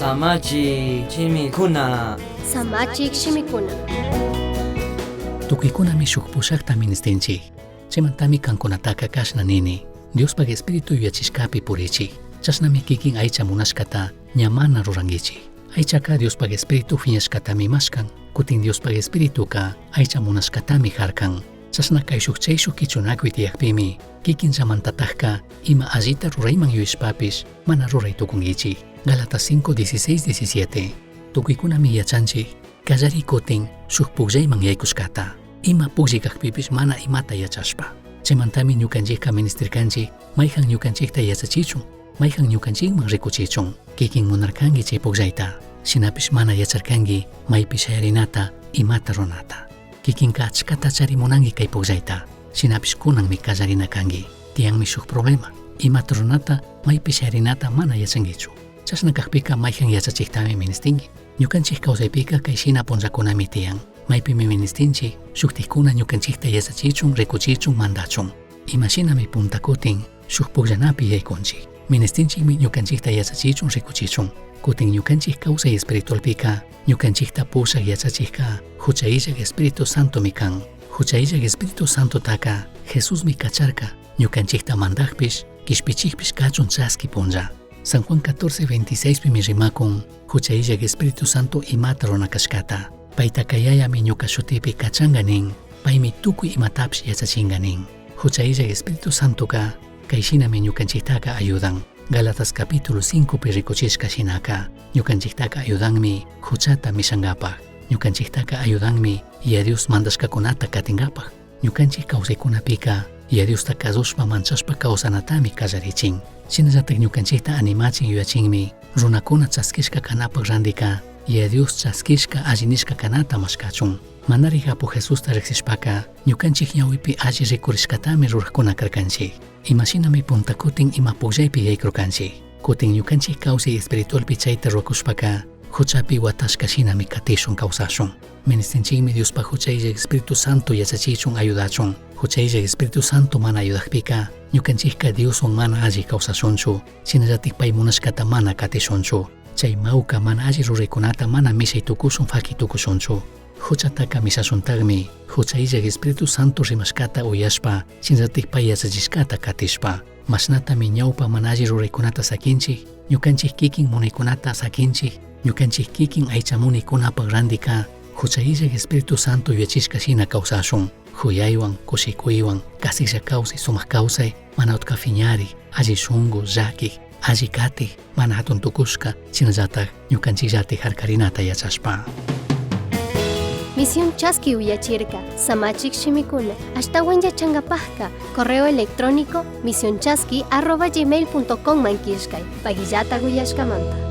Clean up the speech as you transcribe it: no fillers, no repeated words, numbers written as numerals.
Samachi chimikuna. Samachik shimikuna. Tukuikunami shukpushaqta ministinchik. Chimantami kankunataka kashna nini. Diospaq espiritu yachishkapi purichik. Chasnami kikin aycha munashkata ñamana rurangichik. Aychaka Diospaq espiritu phiñashkatami mashkan. Kutin Diospaq espirituka aycha munashkatami harkan. Chasna kay shukchayshu kichunakui tiyakpimi. Kikin chamantataqka ima allita rurayman yuyashpapish mana ruray tukungichik. Galatas 5:16-17. Tukuykunami yachanchik kallari kutin shuk pugllayman yaykushkata. Ima pugllikaqpipish mana imata yachashpa. Chaymantami ñukanchikqa ministirkanchik mayjan ñukanchikta yachachichun, mayjan ñukanchikman rikuchichun. Kikin munarkanki chay pugllayta. Shinapish mana yacharkanki maypi shayarinata imata runata. Kikinka achkata charimunanki kay pugllayta. Shinapish kunanmi kallarina kanki. Tiyanmi shuk problema. Imata runata maypi shayarinata mana yachankichu. Chasna kaqpika mayjan yachachiktami ministinki. Ñukanchik kawsaypika kay shina punllakunami tiyan. Maypimi ministinchik shuktikkuna ñukanchikta yachachichun, rikuchichun, mandachun. Imashinami puntakutin shuk pukllanapi yaykunchik. Ministinchikmi ñukanchikta yachachichun, rikuchichun. Kutin ñukanchik kawsay espiritualpika ñukanchikta pushaq yachachikka huchayllak Espíritu Santo mi kan. Huchayllak Espíritu Santo taka Jesusmi kacharka ñukanchikta mandaqpish kishpichikpish kachun chaski punlla. San Juan 14:26 pimi rimakun huchayllak Espíritu Santo imata runakashkata. Payta kayayami ñuka shutipi kachanga nin, paymi tukuy imatapsh yachachinga nin. Huchayllak Espíritu Santoka kayshinami ñukanchiktaka ayudan. Galatas capítulo 5 pi rikuchishka shinaka ñukanchiktaka ayudanmi huchata mishankapaq. Ñukanchiktaka ayudanmi Dios mandashkakunata katingapaq. Ñukanchik kawsaykunapika Diosta kasushpa manchashpa kawsanatami kallarichin. Shinallatak ñukanchikta animachin yuyachinmi runakuna chaskishka kanapaq randika Dios chaskishka allinishka kanata mashkachun. Manari hapu Jesusta riqsishpaka ñukanchik ñawipi alli rikurishkatami ruraqkuna karkanchik. Imashinami puntakutin ima pugllaypi yaykurkanchik. Kutin ñukanchik kawsay espiritualpi chayta ruwakushpaka huchapi watashka shinami katishun kawsashun. Ministinchikmi Diospa huchayllak Espíritu Santo yachachichun ayudachun. Huchayllak Espíritu Santo mana ayudaqpika ñukanchikka Dioswan mana alli kawsashunchu. Shinallatik pay munashkata mana katishunchu. Chay mawka mana alli ruraykunata mana mishay tukushun faki tukushunchu. Huchataka misashuntakmi huchayllak Espíritu Santo rimashkata uyashpa shinallatik pay yachachishkata katishpa. Mashnatami ñawpa mana alli ruraykunata sakinchik, ñukanchik kikin munaykunata sakinchik, ñukanchik kikin aycha munaykunapaq randika huchayllak Espíritu Santo yuyachishka shina kawsashun. Huyaywan, kushikuywan, kasilla kawsay, sumaq kawsay, mana utka fiñari, alli shunqu, llakik, alli katiq, mana hatun tukushka, shinallatak ñukanchikllatik harkarinata yachashpa. Misión Chaski Uyachirka, Samachik Shimikuna, Ashtawan Yachangapajka, correo electrónico misionchaski@gmail.com mankishkay, Pagillata Guyashkamanta.